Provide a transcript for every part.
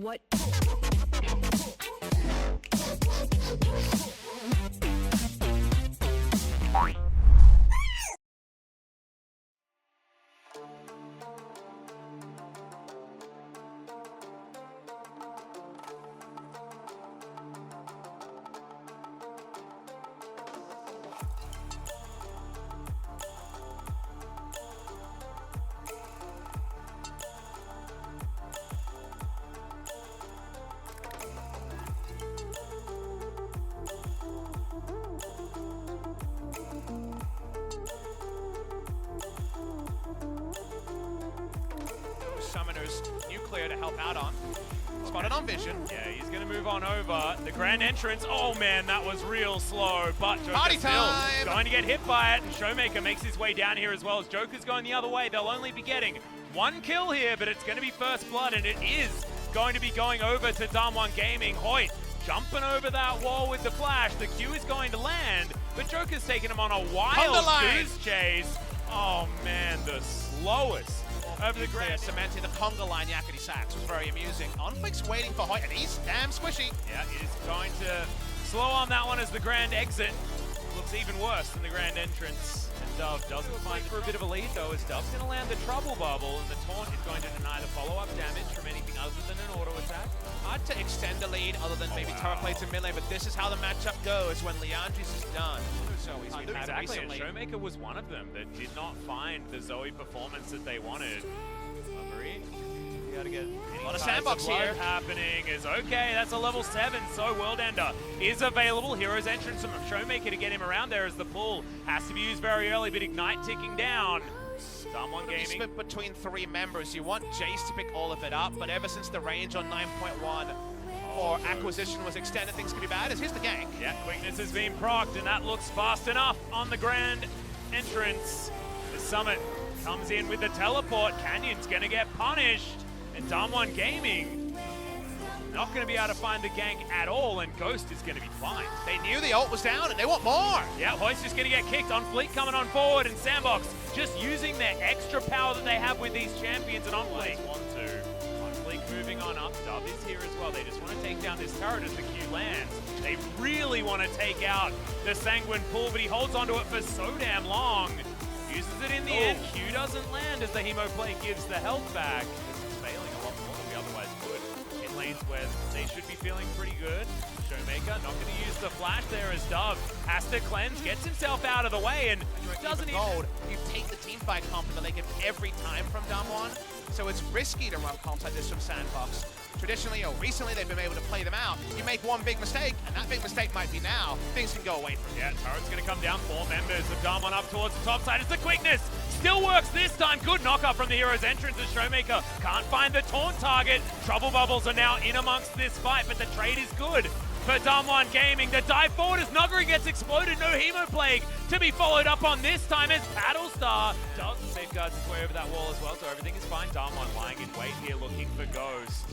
What? Summoners nuclear to help out on. Spotted on Vision. Yeah, he's going to move on over. The grand entrance, oh man, that was real slow, but Party Joker's still time! going to get hit by it, and Showmaker makes his way down here as well as Joker's going the other way. They'll only be getting one kill here, but it's going to be first blood, and it is going to be going over to Damwon Gaming. Hoyt jumping over that wall with the flash. The Q is going to land, but Joker's taking him on a wild goose chase. Oh man, the slowest. Over the grand cementing the conga line, Yakety Sax was very amusing. Onflick's waiting for Hoyt, and he's damn squishy. Yeah, he's going to slow on that one as the grand exit. Looks even worse than the grand entrance. And Dove doesn't fight for a bit of a lead though, as Dove's going to land the trouble bubble, and the taunt is going to deny the follow-up damage from anything other than an auto attack. Hard to extend the lead other than maybe turret plates in mid lane, but this is how the matchup goes when Leandris is done. So he's been had Exactly, and recently. Showmaker was one of them that did not find the Zoe performance that they wanted. Marie, you gotta get a lot of sandbox here happening. Is okay, that's a level 7, so World Ender is available. Hero's entrance from Showmaker to get him around there as the pull has to be used very early, but Ignite ticking down. Damwon Gaming. Split between 3 members. You want Jace to pick all of it up, but ever since the range on 9.1 or acquisition was extended, things could be bad. As here's the gank. Yeah, quickness has been procced, and that looks fast enough on the grand entrance. The Summit comes in with the teleport. Canyon's gonna get punished, and Damwon Gaming not gonna be able to find the gank at all, and Ghost is gonna be fine. They knew the ult was down, and they want more. Yeah, Hoyt's just gonna get kicked. On Fleet coming on forward, and Sandbox just using their extra power that they have with these champions, and On Fleet moving on up. Dove is here as well. They just want to take down this turret as the Q lands. They really want to take out the Sanguine Pool, but he holds onto it for so damn long. Uses it in the end. Q doesn't land as the Hemoplate gives the health back. It's failing a lot more than we otherwise would in lanes where they should be feeling pretty good. Showmaker not going to use the flash there as Dove has to cleanse, gets himself out of the way, and doesn't even... Gold, you take the team fight comp that they get every time from Damwon. So it's risky to run comps like this from Sandbox. Traditionally or recently, they've been able to play them out. You make one big mistake, and that big mistake might be now. Things can go away from you. Yeah, turret's going to come down. 4 members of Damwon up towards the top side. It's the quickness. Still works this time. Good knock-up from the hero's entrance as Showmaker can't find the taunt target. Trouble bubbles are now in amongst this fight, but the trade is good for Damwon Gaming. The dive forward as Nuggery gets exploded. No Hemoplague to be followed up on this time as Paddlestar does safeguards his way over that wall as well, so everything is fine. Damwon lying in wait here looking for Ghost.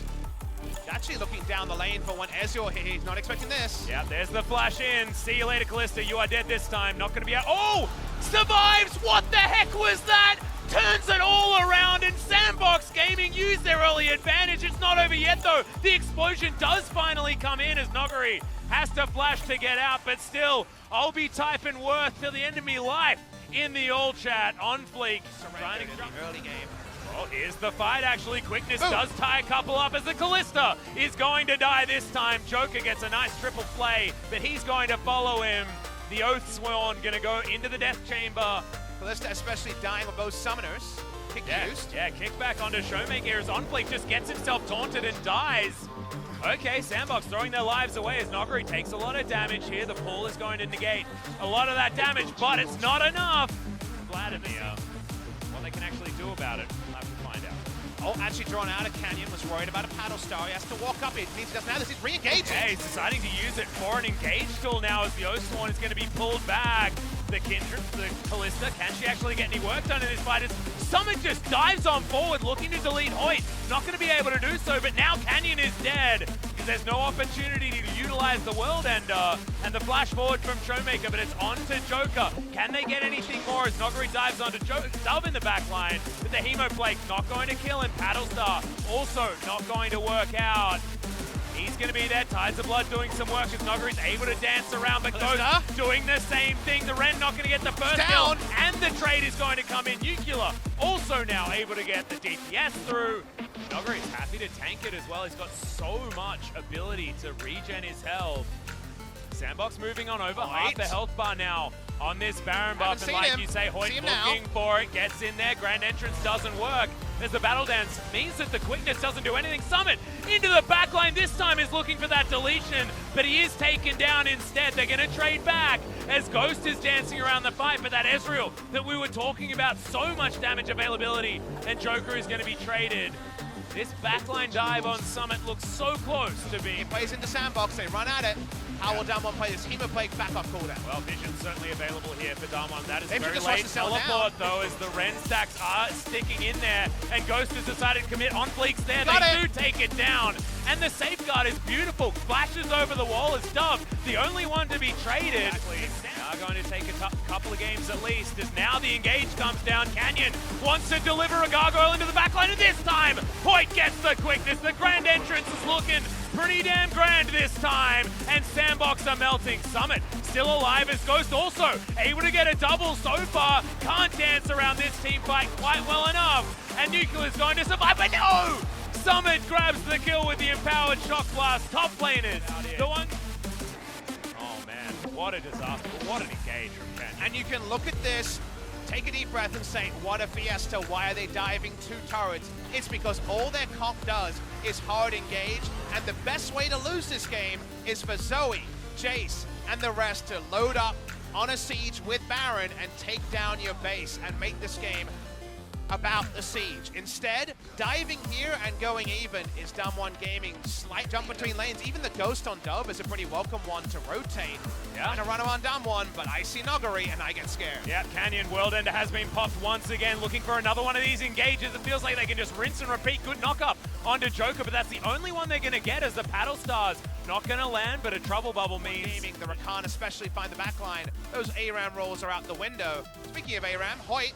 Actually looking down the lane for one Ezreal here. He's not expecting this. Yeah, there's the flash in. See you later, Callista. You are dead this time. Not going to be out. Oh! Survives! What the heck was that? Turns it all around, and Sandbox Gaming used their early advantage. It's not over yet, though. The explosion does finally come in as Noguri has to flash to get out, but still, I'll be typing worth till the end of me life in the all chat on Fleek. Surrendering in the early game. Oh, here's the fight, actually. Quickness does tie a couple up as the Callista is going to die this time. Joker gets a nice triple play, but he's going to follow him. The Oath Sworn going to go into the Death Chamber. Callista especially dying with both summoners. Kick used. Yeah, kick back onto Showmaker as Onfleek just gets himself taunted and dies. Okay, Sandbox throwing their lives away as Noguri takes a lot of damage here. The pull is going to negate a lot of that damage, but it's not enough. Vladimir, what they can actually do about it, we'll have to find out. Oh, actually drawn out of Canyon, was worried about a paddle star. He has to walk up. It means he doesn't have this. He's re-engaging. Okay, he's deciding to use it for an engage tool now as the Oathsworn is going to be pulled back. The Kindred, the Callista, can she actually get any work done in this fight? As Summit just dives on forward, looking to delete Hoyt. Not going to be able to do so, but now Canyon is dead because there's no opportunity to utilize the World Ender and the flash forward from Showmaker, but it's on to Joker. Can they get anything more as Noguri dives onto Dub in the back line, but the Hemoflake not going to kill, and Paddlestar also not going to work out. He's going to be there. Tides of Blood doing some work as Noguri's able to dance around, but Ghost doing the same thing. The Ren not going to get the first kill, and the trade is going to come in. Nuclear also now able to get the DPS through. Noguri's happy to tank it as well. He's got so much ability to regen his health. Sandbox moving on over, half the health bar now on this Baron buff, and like you say, Hoyt looking for it, gets in there, Grand Entrance doesn't work, as the Battle Dance means that the quickness doesn't do anything. Summit into the backline, this time is looking for that deletion, but he is taken down instead. They're gonna trade back, as Ghost is dancing around the fight, but that Ezreal that we were talking about, so much damage availability, and Joker is gonna be traded. This backline dive on Summit looks so close to being... He plays into Sandbox, they run at it. How will Damwon play this Hemoflake backup cooldown? Well, Vision's certainly available here for Damwon. That is They've very just late teleport though, as the Ren stacks are sticking in there, and Ghost has decided to commit on Fleek's there. They do take it down, and the safeguard is beautiful. Flashes over the wall as Dove, the only one to be traded. Now going to take a couple of games at least, as now the engage comes down. Canyon wants to deliver a gargoyle into the backline, and this time, Hoyt gets the quickness. The Grand Entrance is looking pretty damn grand this time, and Sandbox are melting. Summit still alive as Ghost also able to get a double so far. Can't dance around this team fight quite well enough, and Nuclear's going to survive, but no! Summit grabs the kill with the empowered shock blast. Top laners, the one... Oh man, what a disaster, what an engage from Canyon. And you can look at this, take a deep breath and say, what a fiesta, why are they diving 2 turrets? It's because all their comp does is hard engage, and the best way to lose this game is for Zoe, Jace, and the rest to load up on a siege with Baron and take down your base and make this game about the siege. Instead, diving here and going even is Damwon Gaming. Slight jump between lanes. Even the Ghost on Dub is a pretty welcome one to rotate. And a run on Damwon, but I see Noguri and I get scared. Yeah, Canyon World Ender has been popped once again, looking for another one of these engages. It feels like they can just rinse and repeat. Good knock up onto Joker, but that's the only one they're gonna get, as the Paddle Stars not gonna land, but a trouble bubble means... Gaming, the Rakan especially find the backline. Those ARAM rolls are out the window. Speaking of ARAM, Hoyt.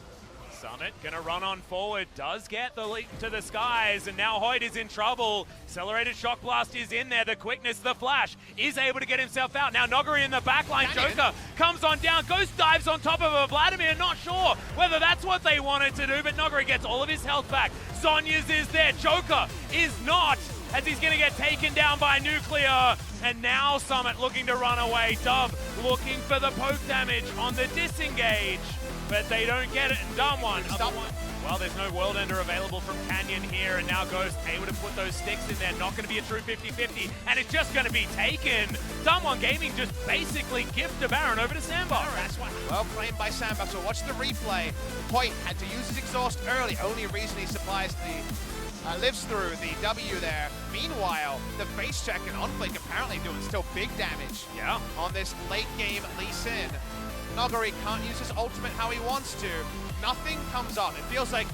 Summit gonna run on forward, does get the leap to the skies, and now Hoyt is in trouble. Accelerated Shock Blast is in there, the quickness, the flash, is able to get himself out. Now Noguri in the backline, Joker comes on down, Ghost dives on top of a Vladimir, not sure whether that's what they wanted to do, but Noguri gets all of his health back. Zhonya's is there, Joker is not, as he's gonna get taken down by Nuclear. And now Summit looking to run away, Dove looking for the poke damage on the disengage, but they don't get it, and Damwon. Well, there's no World Ender available from Canyon here, and now Ghost able to put those sticks in there. Not going to be a true 50-50, and it's just going to be taken. Damwon Gaming just basically gift a Baron over to Sandbox. Well claimed by Sandbox. So watch the replay. Hoyt had to use his exhaust early. Only reason he supplies lives through the W there. Meanwhile, the face check and Onflake apparently doing still big damage. On this late game Lee Sin. Noguri can't use his ultimate how he wants to. Nothing comes up. It feels like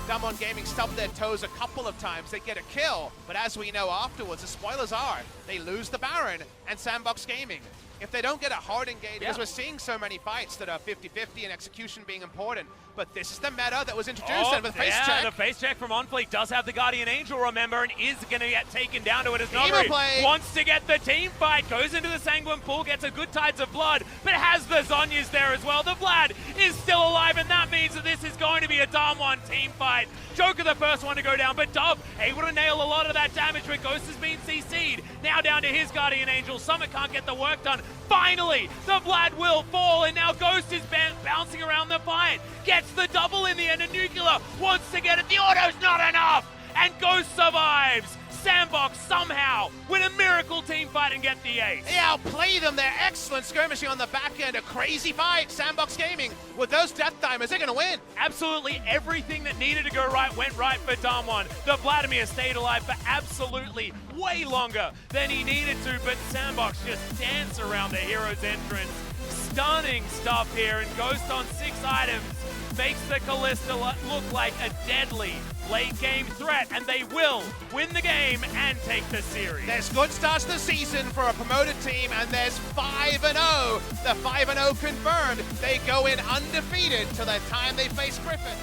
Damwon Gaming stubbed their toes a couple of times. They get a kill, but as we know afterwards, the spoilers are, they lose the Baron and Sandbox Gaming. If they don't get a hard engage, because we're seeing so many fights that are 50-50 and execution being important, but this is the meta that was introduced and with face check. The face check from Onfleek does have the Guardian Angel, remember, and is going to get taken down to it as Noguri wants to get the team fight, goes into the Sanguine Pool, gets a good Tides of Blood, but has the Zhonya's there as well. The Vlad is still alive, and that means that this is going to be a Damwon team fight. Joker the first one to go down, but Dub able to nail a lot of that damage, but Ghost has been CC'd. Now down to his Guardian Angel. Summit can't get the work done. Finally, the Vlad will fall, and now Ghost is bouncing around the fight. Gets the double in the end, and Nuclear wants to get it. The auto's not enough, and Ghost survives. Sandbox somehow win a miracle team fight and get the ace. They outplay them. They're excellent skirmishing on the back end. A crazy fight. Sandbox Gaming, with those death timers, they're going to win. Absolutely everything that needed to go right went right for Damwon. The Vladimir stayed alive for absolutely way longer than he needed to, but Sandbox just dance around the hero's entrance. Stunning stuff here, and Ghost on 6 items makes the Callista look like a deadly late-game threat, and they will win the game and take the series. There's good starts to the season for a promoted team, and there's 5-0. The 5-0 confirmed. They go in undefeated till the time they face Griffin.